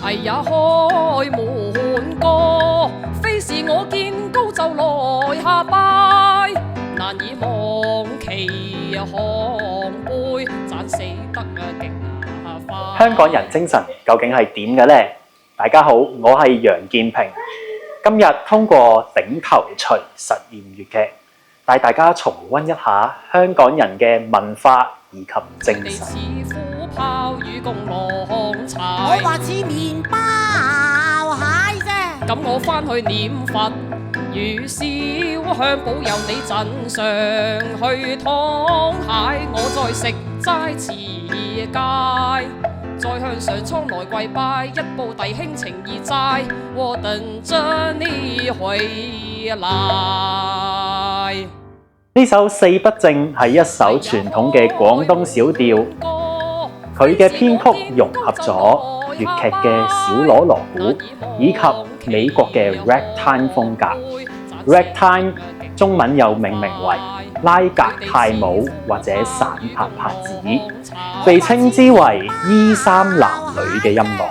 係也開門歌，非是我見高就來下拜，難以望其項背，盞死得極快。香港人精神究竟係點嘅呢？大家好，我係楊建平。今日通過頂頭鎚實驗粵劇，帶大家重溫一下香港人嘅文化以及精神。我話似麵包蟹啫。咁我返去念佛，如燒香保佑你陣上去劏蟹，我再食齋持戒。再向上蒼來跪拜，一報弟兄情義債，我等着你回來。呢首四不正係一首傳統嘅廣東小調，佢嘅編曲融合咗粵劇嘅小鑼鑼鼓以及美國嘅 ragtime 風格。ragtime 中文又命名為拉格泰舞或者散拍拍子，被稱之為衣衫襤褸嘅音樂。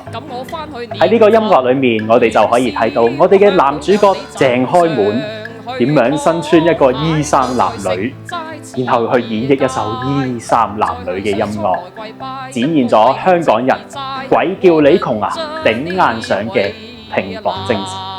喺呢個音樂裏面，我哋就可以睇到我哋嘅男主角鄭開滿點樣身穿一個衣衫襤褸，然後去演繹一首衣衫襤褸嘅音樂，展現咗香港人鬼叫你窮啊頂硬上嘅拼搏精神。